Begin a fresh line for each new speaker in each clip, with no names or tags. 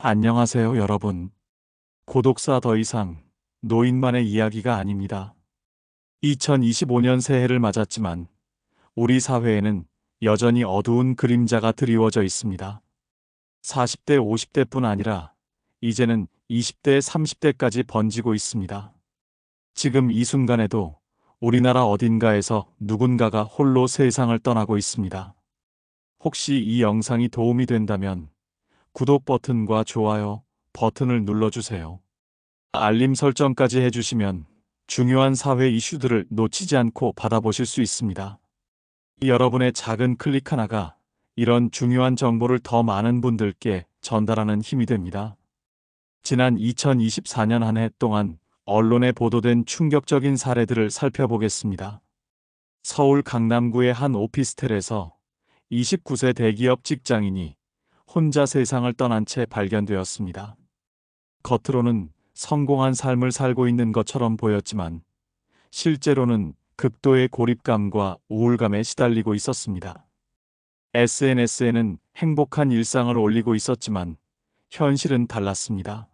안녕하세요, 여러분. 고독사 더 이상 노인만의 이야기가 아닙니다. 2025년 새해를 맞았지만 우리 사회에는 여전히 어두운 그림자가 드리워져 있습니다. 40대, 50대뿐 아니라 이제는 20대, 30대까지 번지고 있습니다. 지금 이 순간에도 우리나라 어딘가에서 누군가가 홀로 세상을 떠나고 있습니다. 혹시 이 영상이 도움이 된다면 구독 버튼과 좋아요 버튼을 눌러주세요. 알림 설정까지 해주시면 중요한 사회 이슈들을 놓치지 않고 받아보실 수 있습니다. 여러분의 작은 클릭 하나가 이런 중요한 정보를 더 많은 분들께 전달하는 힘이 됩니다. 지난 2024년 한 해 동안 언론에 보도된 충격적인 사례들을 살펴보겠습니다. 서울 강남구의 한 오피스텔에서 29세 대기업 직장인이 혼자 세상을 떠난 채 발견되었습니다. 겉으로는 성공한 삶을 살고 있는 것처럼 보였지만 실제로는 극도의 고립감과 우울감에 시달리고 있었습니다. SNS에는 행복한 일상을 올리고 있었지만 현실은 달랐습니다.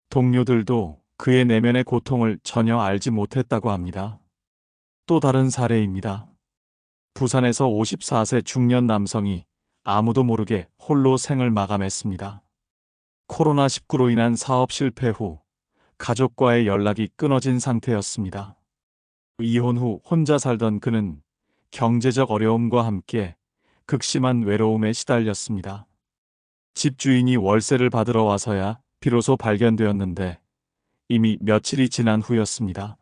동료들도 그의 내면의 고통을 전혀 알지 못했다고 합니다. 또 다른 사례입니다. 부산에서 54세 중년 남성이 아무도 모르게 홀로 생을 마감했습니다. 코로나19로 인한 사업 실패 후 가족과의 연락이 끊어진 상태였습니다. 이혼 후 혼자 살던 그는 경제적 어려움과 함께 극심한 외로움에 시달렸습니다. 집주인이 월세를 받으러 와서야 비로소 발견되었는데 이미 며칠이 지난 후였습니다.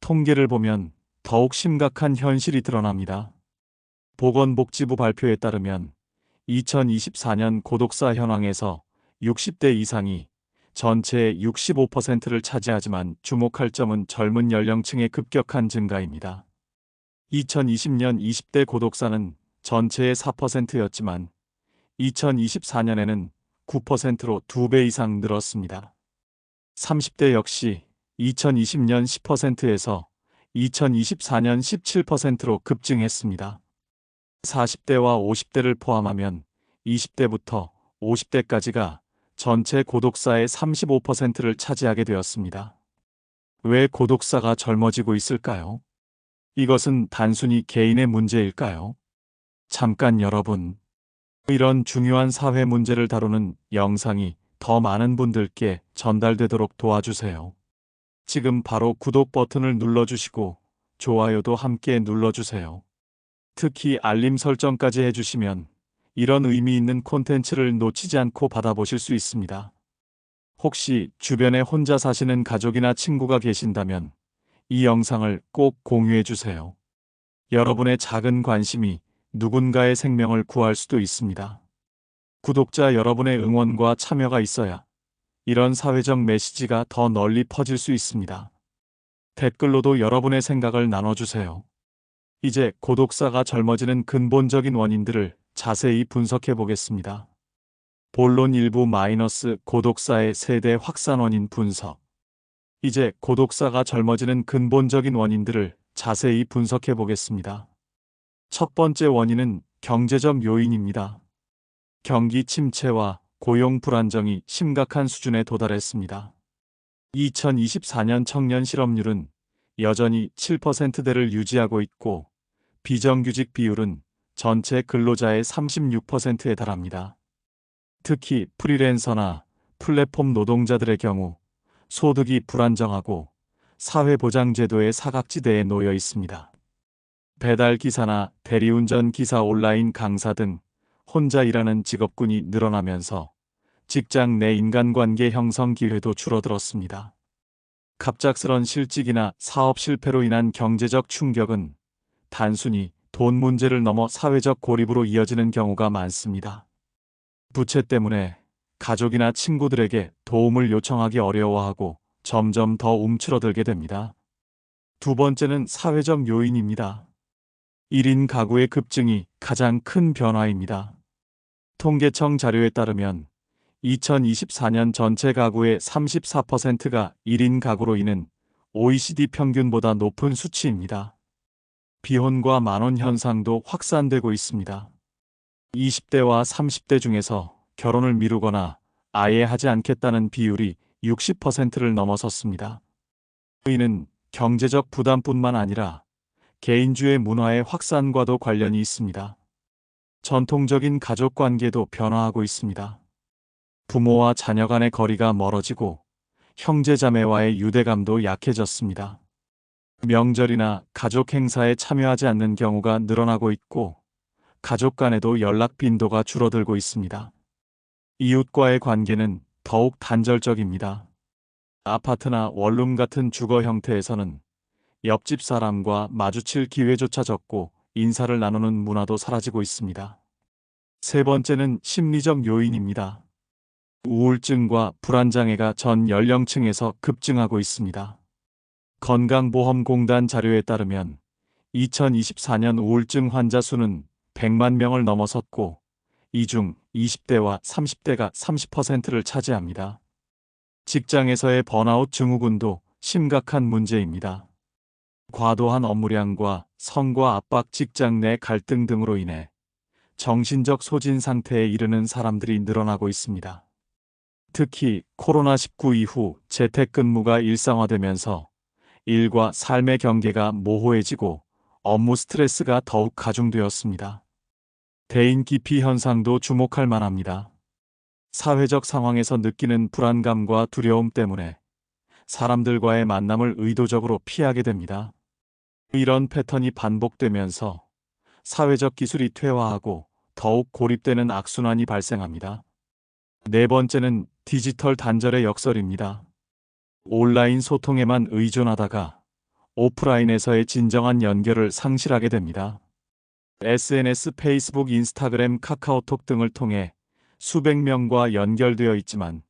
통계를 보면 더욱 심각한 현실이 드러납니다. 보건복지부 발표에 따르면 2024년 고독사 현황에서 60대 이상이 전체의 65%를 차지하지만 주목할 점은 젊은 연령층의 급격한 증가입니다. 2020년 20대 고독사는 전체의 4%였지만 2024년에는 9%로 2배 이상 늘었습니다. 30대 역시 2020년 10%에서 2024년 17%로 급증했습니다. 40대와 50대를 포함하면 20대부터 50대까지가 전체 고독사의 35%를 차지하게 되었습니다. 왜 고독사가 젊어지고 있을까요? 이것은 단순히 개인의 문제일까요? 잠깐 여러분, 이런 중요한 사회 문제를 다루는 영상이 더 많은 분들께 전달되도록 도와주세요. 지금 바로 구독 버튼을 눌러주시고 좋아요도 함께 눌러주세요. 특히 알림 설정까지 해주시면 이런 의미 있는 콘텐츠를 놓치지 않고 받아보실 수 있습니다. 혹시 주변에 혼자 사시는 가족이나 친구가 계신다면 이 영상을 꼭 공유해주세요. 여러분의 작은 관심이 누군가의 생명을 구할 수도 있습니다. 구독자 여러분의 응원과 참여가 있어야 이런 사회적 메시지가 더 널리 퍼질 수 있습니다. 댓글로도 여러분의 생각을 나눠주세요. 이제 고독사가 젊어지는 근본적인 원인들을 자세히 분석해 보겠습니다. 본론 일부 마이너스 고독사의 세대 확산 원인 분석. 이제 고독사가 젊어지는 근본적인 원인들을 자세히 분석해 보겠습니다. 첫 번째 원인은 경제적 요인입니다. 경기 침체와 고용 불안정이 심각한 수준에 도달했습니다. 2024년 청년 실업률은 여전히 7%대를 유지하고 있고 비정규직 비율은 전체 근로자의 36%에 달합니다. 특히 프리랜서나 플랫폼 노동자들의 경우 소득이 불안정하고 사회보장제도의 사각지대에 놓여 있습니다. 배달기사나 대리운전 기사, 온라인 강사 등 혼자 일하는 직업군이 늘어나면서 직장 내 인간관계 형성 기회도 줄어들었습니다. 갑작스런 실직이나 사업 실패로 인한 경제적 충격은 단순히 돈 문제를 넘어 사회적 고립으로 이어지는 경우가 많습니다. 부채 때문에 가족이나 친구들에게 도움을 요청하기 어려워하고 점점 더 움츠러들게 됩니다. 두 번째는 사회적 요인입니다. 1인 가구의 급증이 가장 큰 변화입니다. 통계청 자료에 따르면 2024년 전체 가구의 34%가 1인 가구로 이는 OECD 평균보다 높은 수치입니다. 비혼과 만혼 현상도 확산되고 있습니다. 20대와 30대 중에서 결혼을 미루거나 아예 하지 않겠다는 비율이 60%를 넘어섰습니다. 이는 경제적 부담뿐만 아니라 개인주의 문화의 확산과도 관련이 있습니다. 전통적인 가족 관계도 변화하고 있습니다. 부모와 자녀 간의 거리가 멀어지고 형제자매와의 유대감도 약해졌습니다. 명절이나 가족 행사에 참여하지 않는 경우가 늘어나고 있고 가족 간에도 연락 빈도가 줄어들고 있습니다. 이웃과의 관계는 더욱 단절적입니다. 아파트나 원룸 같은 주거 형태에서는 옆집 사람과 마주칠 기회조차 적고 인사를 나누는 문화도 사라지고 있습니다. 세 번째는 심리적 요인입니다. 우울증과 불안장애가 전 연령층에서 급증하고 있습니다. 건강보험공단 자료에 따르면 2024년 우울증 환자 수는 100만 명을 넘어섰고 이 중 20대와 30대가 30%를 차지합니다. 직장에서의 번아웃 증후군도 심각한 문제입니다. 과도한 업무량과 성과 압박, 직장 내 갈등 등으로 인해 정신적 소진 상태에 이르는 사람들이 늘어나고 있습니다. 특히 코로나19 이후 재택근무가 일상화되면서 일과 삶의 경계가 모호해지고 업무 스트레스가 더욱 가중되었습니다. 대인 기피 현상도 주목할 만합니다. 사회적 상황에서 느끼는 불안감과 두려움 때문에 사람들과의 만남을 의도적으로 피하게 됩니다. 이런 패턴이 반복되면서 사회적 기술이 퇴화하고 더욱 고립되는 악순환이 발생합니다. 네 번째는 디지털 단절의 역설입니다. 온라인 소통에만 의존하다가 오프라인에서의 진정한 연결을 상실하게 됩니다. SNS, 페이스북, 인스타그램, 카카오톡 등을 통해 수백 명과 연결되어 있지만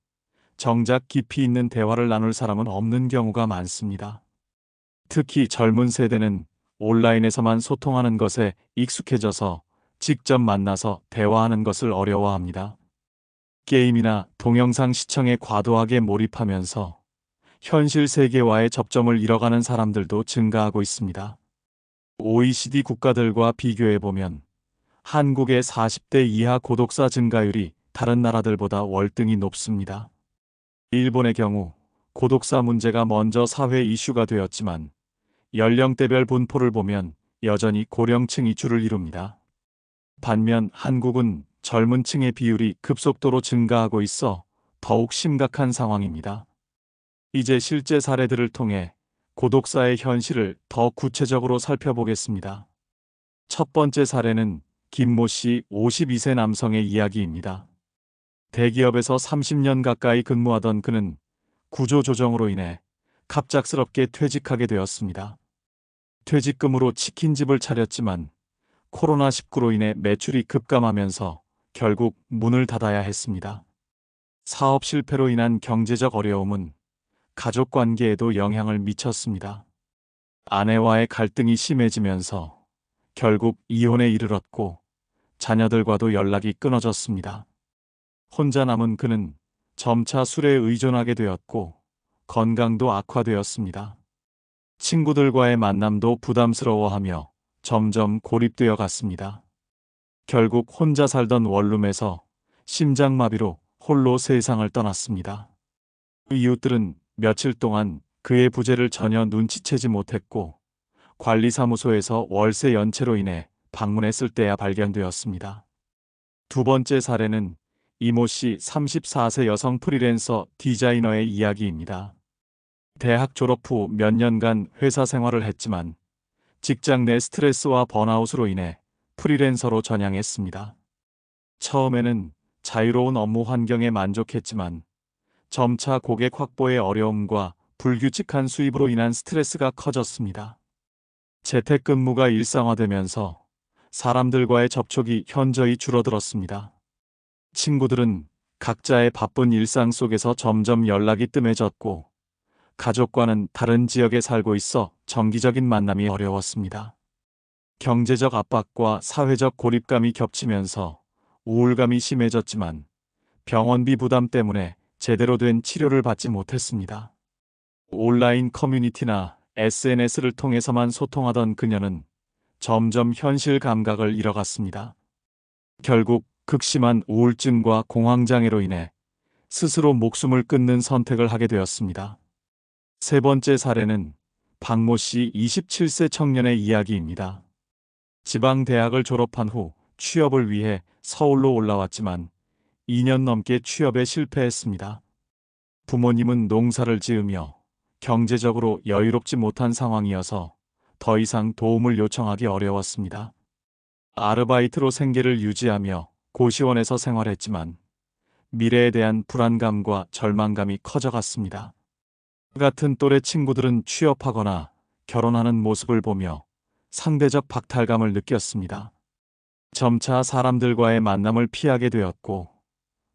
정작 깊이 있는 대화를 나눌 사람은 없는 경우가 많습니다. 특히 젊은 세대는 온라인에서만 소통하는 것에 익숙해져서 직접 만나서 대화하는 것을 어려워합니다. 게임이나 동영상 시청에 과도하게 몰입하면서 현실 세계와의 접점을 잃어가는 사람들도 증가하고 있습니다. OECD 국가들과 비교해보면 한국의 40대 이하 고독사 증가율이 다른 나라들보다 월등히 높습니다. 일본의 경우 고독사 문제가 먼저 사회 이슈가 되었지만 연령대별 분포를 보면 여전히 고령층이 주를 이룹니다. 반면 한국은 젊은 층의 비율이 급속도로 증가하고 있어 더욱 심각한 상황입니다. 이제 실제 사례들을 통해 고독사의 현실을 더 구체적으로 살펴보겠습니다. 첫 번째 사례는 김모 씨 52세 남성의 이야기입니다. 대기업에서 30년 가까이 근무하던 그는 구조조정으로 인해 갑작스럽게 퇴직하게 되었습니다. 퇴직금으로 치킨집을 차렸지만 코로나19로 인해 매출이 급감하면서 결국 문을 닫아야 했습니다. 사업 실패로 인한 경제적 어려움은 가족 관계에도 영향을 미쳤습니다. 아내와의 갈등이 심해지면서 결국 이혼에 이르렀고 자녀들과도 연락이 끊어졌습니다. 혼자 남은 그는 점차 술에 의존하게 되었고 건강도 악화되었습니다. 친구들과의 만남도 부담스러워하며 점점 고립되어 갔습니다. 결국 혼자 살던 원룸에서 심장마비로 홀로 세상을 떠났습니다. 이웃들은 며칠 동안 그의 부재를 전혀 눈치채지 못했고 관리사무소에서 월세 연체로 인해 방문했을 때야 발견되었습니다. 두 번째 사례는 이모 씨 34세 여성 프리랜서 디자이너의 이야기입니다. 대학 졸업 후 몇 년간 회사 생활을 했지만 직장 내 스트레스와 번아웃으로 인해 프리랜서로 전향했습니다. 처음에는 자유로운 업무 환경에 만족했지만 점차 고객 확보의 어려움과 불규칙한 수입으로 인한 스트레스가 커졌습니다. 재택근무가 일상화되면서 사람들과의 접촉이 현저히 줄어들었습니다. 친구들은 각자의 바쁜 일상 속에서 점점 연락이 뜸해졌고 가족과는 다른 지역에 살고 있어 정기적인 만남이 어려웠습니다. 경제적 압박과 사회적 고립감이 겹치면서 우울감이 심해졌지만 병원비 부담 때문에 제대로 된 치료를 받지 못했습니다. 온라인 커뮤니티나 SNS를 통해서만 소통하던 그녀는 점점 현실 감각을 잃어갔습니다. 결국 극심한 우울증과 공황장애로 인해 스스로 목숨을 끊는 선택을 하게 되었습니다. 세 번째 사례는 박모 씨 27세 청년의 이야기입니다. 지방 대학을 졸업한 후 취업을 위해 서울로 올라왔지만 2년 넘게 취업에 실패했습니다. 부모님은 농사를 지으며 경제적으로 여유롭지 못한 상황이어서 더 이상 도움을 요청하기 어려웠습니다. 아르바이트로 생계를 유지하며 고시원에서 생활했지만 미래에 대한 불안감과 절망감이 커져갔습니다. 같은 또래 친구들은 취업하거나 결혼하는 모습을 보며 상대적 박탈감을 느꼈습니다. 점차 사람들과의 만남을 피하게 되었고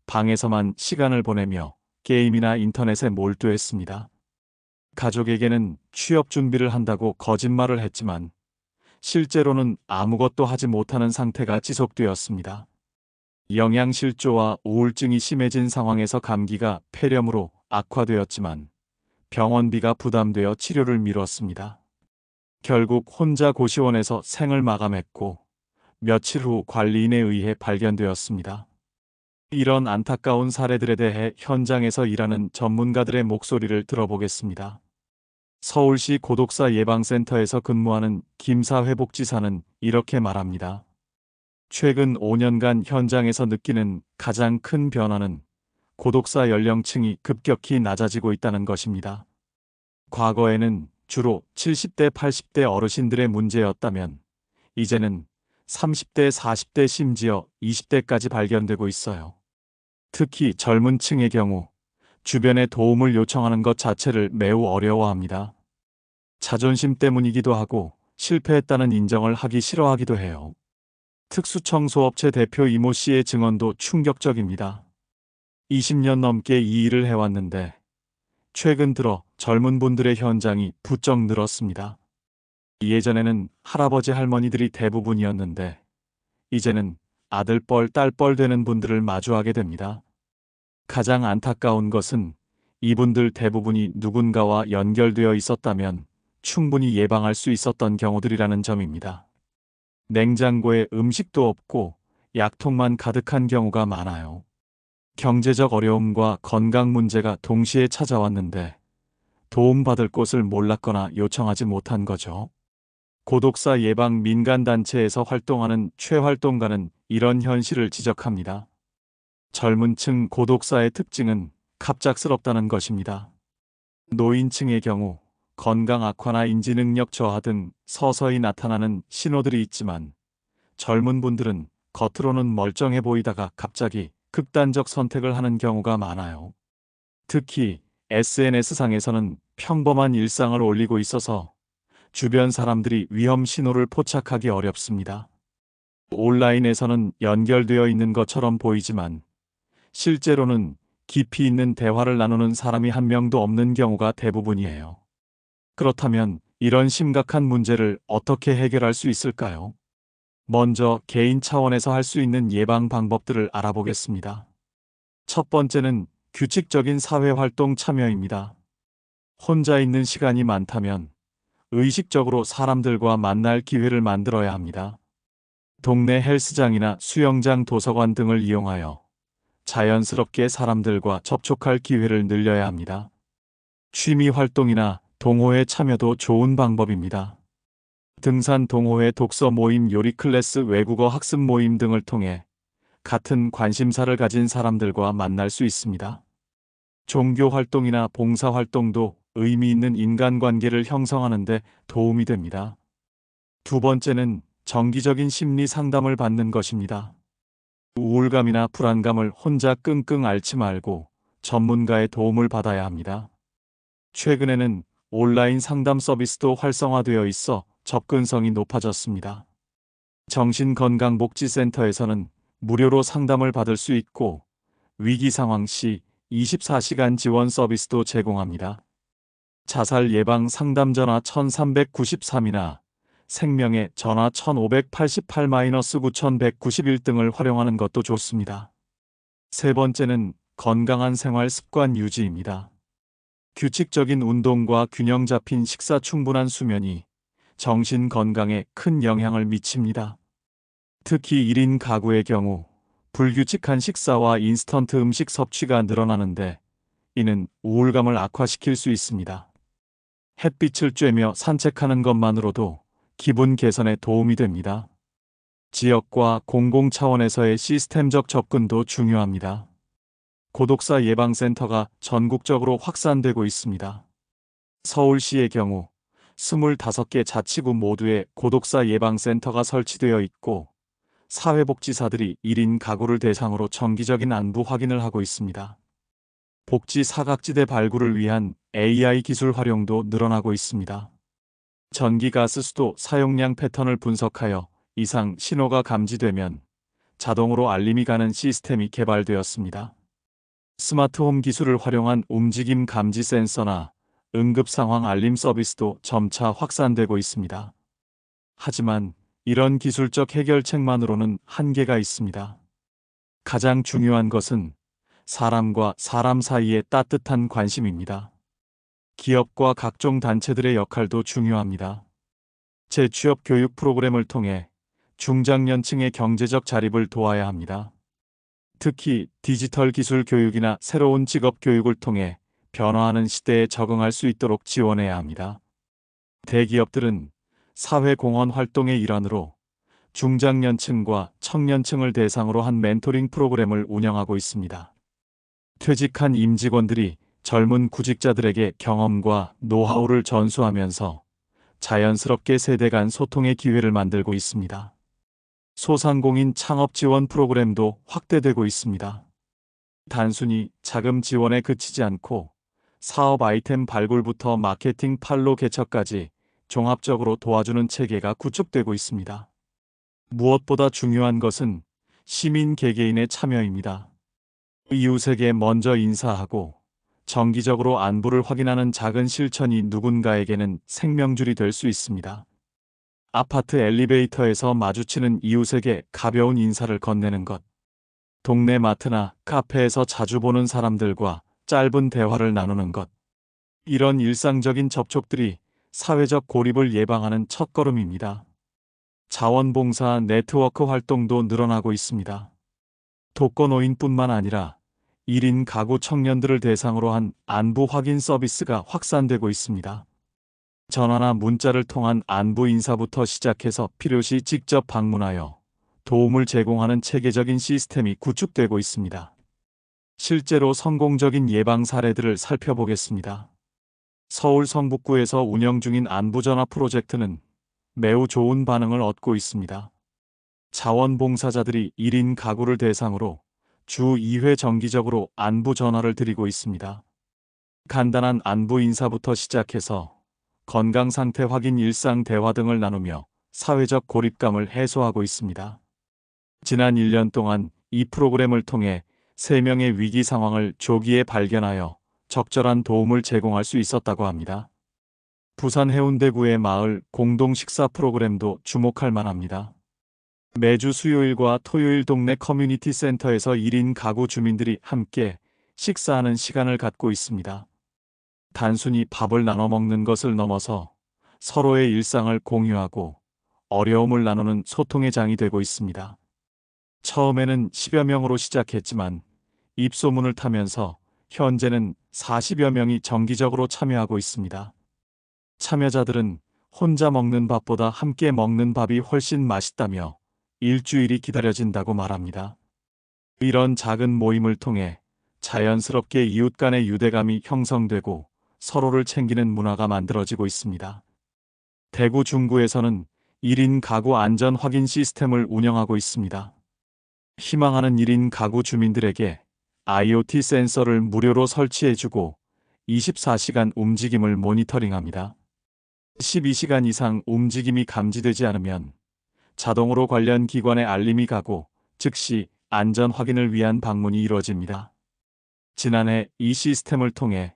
방에서만 시간을 보내며 게임이나 인터넷에 몰두했습니다. 가족에게는 취업 준비를 한다고 거짓말을 했지만 실제로는 아무것도 하지 못하는 상태가 지속되었습니다. 영양실조와 우울증이 심해진 상황에서 감기가 폐렴으로 악화되었지만 병원비가 부담되어 치료를 미뤘습니다. 결국 혼자 고시원에서 생을 마감했고 며칠 후 관리인에 의해 발견되었습니다. 이런 안타까운 사례들에 대해 현장에서 일하는 전문가들의 목소리를 들어보겠습니다. 서울시 고독사 예방센터에서 근무하는 김사회 복지사는 이렇게 말합니다. 최근 5년간 현장에서 느끼는 가장 큰 변화는 고독사 연령층이 급격히 낮아지고 있다는 것입니다. 과거에는 주로 70대, 80대 어르신들의 문제였다면 이제는 30대, 40대 심지어 20대까지 발견되고 있어요. 특히 젊은 층의 경우 주변에 도움을 요청하는 것 자체를 매우 어려워합니다. 자존심 때문이기도 하고 실패했다는 인정을 하기 싫어하기도 해요. 특수청소업체 대표 이모 씨의 증언도 충격적입니다. 20년 넘게 이 일을 해왔는데 최근 들어 젊은 분들의 현장이 부쩍 늘었습니다. 예전에는 할아버지 할머니들이 대부분이었는데 이제는 아들뻘 딸뻘 되는 분들을 마주하게 됩니다. 가장 안타까운 것은 이분들 대부분이 누군가와 연결되어 있었다면 충분히 예방할 수 있었던 경우들이라는 점입니다. 냉장고에 음식도 없고 약통만 가득한 경우가 많아요. 경제적 어려움과 건강 문제가 동시에 찾아왔는데 도움받을 곳을 몰랐거나 요청하지 못한 거죠. 고독사 예방 민간단체에서 활동하는 최 활동가는 이런 현실을 지적합니다. 젊은 층 고독사의 특징은 갑작스럽다는 것입니다. 노인층의 경우 건강 악화나 인지 능력 저하 등 서서히 나타나는 신호들이 있지만 젊은 분들은 겉으로는 멀쩡해 보이다가 갑자기 극단적 선택을 하는 경우가 많아요. 특히 SNS상에서는 평범한 일상을 올리고 있어서 주변 사람들이 위험 신호를 포착하기 어렵습니다. 온라인에서는 연결되어 있는 것처럼 보이지만 실제로는 깊이 있는 대화를 나누는 사람이 한 명도 없는 경우가 대부분이에요. 그렇다면 이런 심각한 문제를 어떻게 해결할 수 있을까요? 먼저 개인 차원에서 할 수 있는 예방 방법들을 알아보겠습니다. 첫 번째는 규칙적인 사회활동 참여입니다. 혼자 있는 시간이 많다면 의식적으로 사람들과 만날 기회를 만들어야 합니다. 동네 헬스장이나 수영장, 도서관 등을 이용하여 자연스럽게 사람들과 접촉할 기회를 늘려야 합니다. 취미 활동이나 동호회 참여도 좋은 방법입니다. 등산 동호회, 독서 모임, 요리 클래스, 외국어 학습 모임 등을 통해 같은 관심사를 가진 사람들과 만날 수 있습니다. 종교 활동이나 봉사 활동도 의미 있는 인간관계를 형성하는 데 도움이 됩니다. 두 번째는 정기적인 심리 상담을 받는 것입니다. 우울감이나 불안감을 혼자 끙끙 앓지 말고 전문가의 도움을 받아야 합니다. 최근에는 온라인 상담 서비스도 활성화되어 있어 접근성이 높아졌습니다. 정신건강복지센터에서는 무료로 상담을 받을 수 있고 위기 상황 시 24시간 지원 서비스도 제공합니다. 자살 예방 상담 전화 1393이나 생명의 전화 1588-9191 등을 활용하는 것도 좋습니다. 세 번째는 건강한 생활 습관 유지입니다. 규칙적인 운동과 균형 잡힌 식사, 충분한 수면이 정신 건강에 큰 영향을 미칩니다. 특히 1인 가구의 경우 불규칙한 식사와 인스턴트 음식 섭취가 늘어나는데 이는 우울감을 악화시킬 수 있습니다. 햇빛을 쬐며 산책하는 것만으로도 기분 개선에 도움이 됩니다. 지역과 공공 차원에서의 시스템적 접근도 중요합니다. 고독사 예방센터가 전국적으로 확산되고 있습니다. 서울시의 경우 25개 자치구 모두에 고독사 예방센터가 설치되어 있고 사회복지사들이 1인 가구를 대상으로 정기적인 안부 확인을 하고 있습니다. 복지 사각지대 발굴을 위한 AI 기술 활용도 늘어나고 있습니다. 전기가스 수도 사용량 패턴을 분석하여 이상 신호가 감지되면 자동으로 알림이 가는 시스템이 개발되었습니다. 스마트홈 기술을 활용한 움직임 감지 센서나 응급 상황 알림 서비스도 점차 확산되고 있습니다. 하지만 이런 기술적 해결책만으로는 한계가 있습니다. 가장 중요한 것은 사람과 사람 사이의 따뜻한 관심입니다. 기업과 각종 단체들의 역할도 중요합니다. 재취업 교육 프로그램을 통해 중장년층의 경제적 자립을 도와야 합니다. 특히 디지털 기술 교육이나 새로운 직업 교육을 통해 변화하는 시대에 적응할 수 있도록 지원해야 합니다. 대기업들은 사회공헌 활동의 일환으로 중장년층과 청년층을 대상으로 한 멘토링 프로그램을 운영하고 있습니다. 퇴직한 임직원들이 젊은 구직자들에게 경험과 노하우를 전수하면서 자연스럽게 세대 간 소통의 기회를 만들고 있습니다. 소상공인 창업 지원 프로그램도 확대되고 있습니다. 단순히 자금 지원에 그치지 않고 사업 아이템 발굴부터 마케팅 판로 개척까지 종합적으로 도와주는 체계가 구축되고 있습니다. 무엇보다 중요한 것은 시민 개개인의 참여입니다. 이웃에게 먼저 인사하고 정기적으로 안부를 확인하는 작은 실천이 누군가에게는 생명줄이 될 수 있습니다. 아파트 엘리베이터에서 마주치는 이웃에게 가벼운 인사를 건네는 것, 동네 마트나 카페에서 자주 보는 사람들과 짧은 대화를 나누는 것, 이런 일상적인 접촉들이 사회적 고립을 예방하는 첫걸음입니다. 자원봉사 네트워크 활동도 늘어나고 있습니다. 독거노인뿐만 아니라 1인 가구 청년들을 대상으로 한 안부 확인 서비스가 확산되고 있습니다. 전화나 문자를 통한 안부 인사부터 시작해서 필요시 직접 방문하여 도움을 제공하는 체계적인 시스템이 구축되고 있습니다. 실제로 성공적인 예방 사례들을 살펴보겠습니다. 서울 성북구에서 운영 중인 안부전화 프로젝트는 매우 좋은 반응을 얻고 있습니다. 자원봉사자들이 1인 가구를 대상으로 주 2회 정기적으로 안부 전화를 드리고 있습니다. 간단한 안부 인사부터 시작해서 건강 상태 확인, 일상 대화 등을 나누며 사회적 고립감을 해소하고 있습니다. 지난 1년 동안 이 프로그램을 통해 3명의 위기 상황을 조기에 발견하여 적절한 도움을 제공할 수 있었다고 합니다. 부산 해운대구의 마을 공동 식사 프로그램도 주목할 만합니다. 매주 수요일과 토요일 동네 커뮤니티 센터에서 1인 가구 주민들이 함께 식사하는 시간을 갖고 있습니다. 단순히 밥을 나눠 먹는 것을 넘어서 서로의 일상을 공유하고 어려움을 나누는 소통의 장이 되고 있습니다. 처음에는 10여 명으로 시작했지만 입소문을 타면서 현재는 40여 명이 정기적으로 참여하고 있습니다. 참여자들은 혼자 먹는 밥보다 함께 먹는 밥이 훨씬 맛있다며 일주일이 기다려진다고 말합니다. 이런 작은 모임을 통해 자연스럽게 이웃 간의 유대감이 형성되고 서로를 챙기는 문화가 만들어지고 있습니다. 대구 중구에서는 1인 가구 안전 확인 시스템을 운영하고 있습니다. 희망하는 1인 가구 주민들에게 IoT 센서를 무료로 설치해주고 24시간 움직임을 모니터링합니다. 12시간 이상 움직임이 감지되지 않으면 자동으로 관련 기관에 알림이 가고 즉시 안전 확인을 위한 방문이 이루어집니다. 지난해 이 시스템을 통해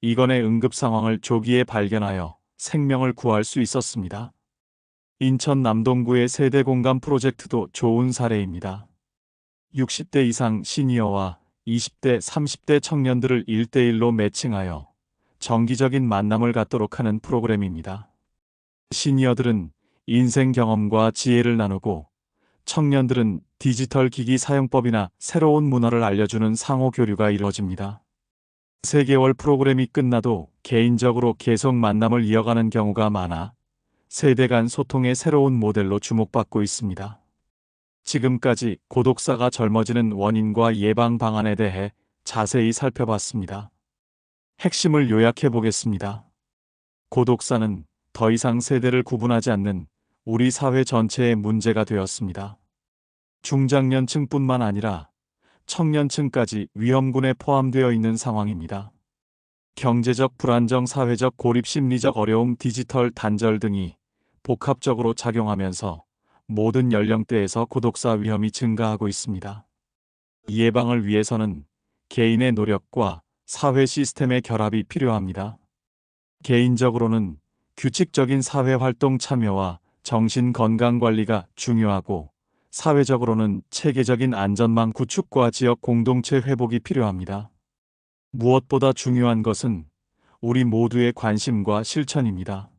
이건의 응급 상황을 조기에 발견하여 생명을 구할 수 있었습니다. 인천 남동구의 세대 공감 프로젝트도 좋은 사례입니다. 60대 이상 시니어와 20대, 30대 청년들을 1대1로 매칭하여 정기적인 만남을 갖도록 하는 프로그램입니다. 시니어들은 인생 경험과 지혜를 나누고 청년들은 디지털 기기 사용법이나 새로운 문화를 알려주는 상호 교류가 이루어집니다. 3개월 프로그램이 끝나도 개인적으로 계속 만남을 이어가는 경우가 많아 세대 간 소통의 새로운 모델로 주목받고 있습니다. 지금까지 고독사가 젊어지는 원인과 예방 방안에 대해 자세히 살펴봤습니다. 핵심을 요약해 보겠습니다. 고독사는 더 이상 세대를 구분하지 않는 우리 사회 전체의 문제가 되었습니다. 중장년층뿐만 아니라 청년층까지 위험군에 포함되어 있는 상황입니다. 경제적 불안정, 사회적 고립, 심리적 어려움, 디지털 단절 등이 복합적으로 작용하면서 모든 연령대에서 고독사 위험이 증가하고 있습니다. 이 예방을 위해서는 개인의 노력과 사회 시스템의 결합이 필요합니다. 개인적으로는 규칙적인 사회활동 참여와 정신건강관리가 중요하고, 사회적으로는 체계적인 안전망 구축과 지역 공동체 회복이 필요합니다. 무엇보다 중요한 것은 우리 모두의 관심과 실천입니다.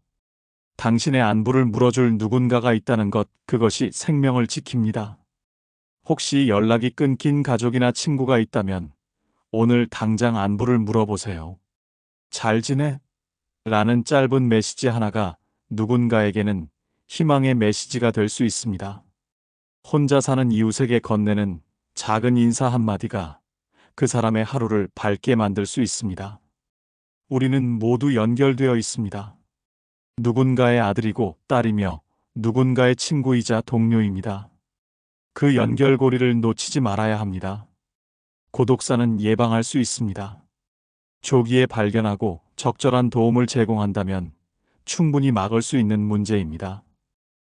당신의 안부를 물어줄 누군가가 있다는 것, 그것이 생명을 지킵니다. 혹시 연락이 끊긴 가족이나 친구가 있다면 오늘 당장 안부를 물어보세요. 잘 지내? 라는 짧은 메시지 하나가 누군가에게는 희망의 메시지가 될 수 있습니다. 혼자 사는 이웃에게 건네는 작은 인사 한마디가 그 사람의 하루를 밝게 만들 수 있습니다. 우리는 모두 연결되어 있습니다. 누군가의 아들이고 딸이며 누군가의 친구이자 동료입니다. 그 연결고리를 놓치지 말아야 합니다. 고독사는 예방할 수 있습니다. 조기에 발견하고 적절한 도움을 제공한다면 충분히 막을 수 있는 문제입니다.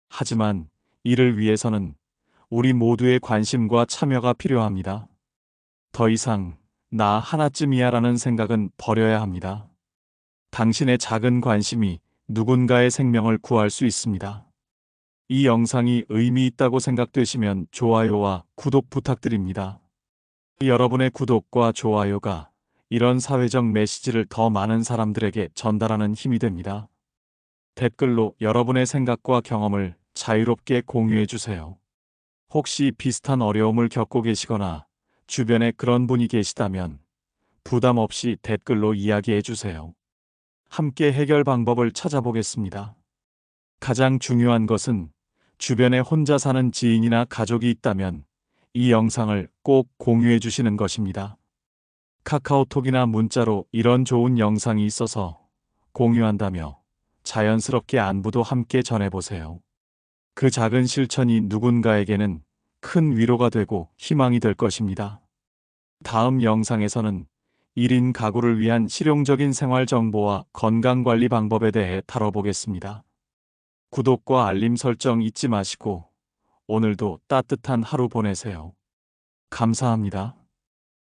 하지만 이를 위해서는 우리 모두의 관심과 참여가 필요합니다. 더 이상 나 하나쯤이야라는 생각은 버려야 합니다. 당신의 작은 관심이 누군가의 생명을 구할 수 있습니다. 이 영상이 의미 있다고 생각되시면 좋아요와 구독 부탁드립니다. 여러분의 구독과 좋아요가 이런 사회적 메시지를 더 많은 사람들에게 전달하는 힘이 됩니다. 댓글로 여러분의 생각과 경험을 자유롭게 공유해 주세요. 혹시 비슷한 어려움을 겪고 계시거나 주변에 그런 분이 계시다면 부담 없이 댓글로 이야기해 주세요. 함께 해결 방법을 찾아보겠습니다. 가장 중요한 것은 주변에 혼자 사는 지인이나 가족이 있다면 이 영상을 꼭 공유해 주시는 것입니다. 카카오톡이나 문자로 이런 좋은 영상이 있어서 공유한다며 자연스럽게 안부도 함께 전해보세요. 그 작은 실천이 누군가에게는 큰 위로가 되고 희망이 될 것입니다. 다음 영상에서는 1인 가구를 위한 실용적인 생활 정보와 건강관리 방법에 대해 다뤄보겠습니다. 구독과 알림 설정 잊지 마시고 오늘도 따뜻한 하루 보내세요. 감사합니다.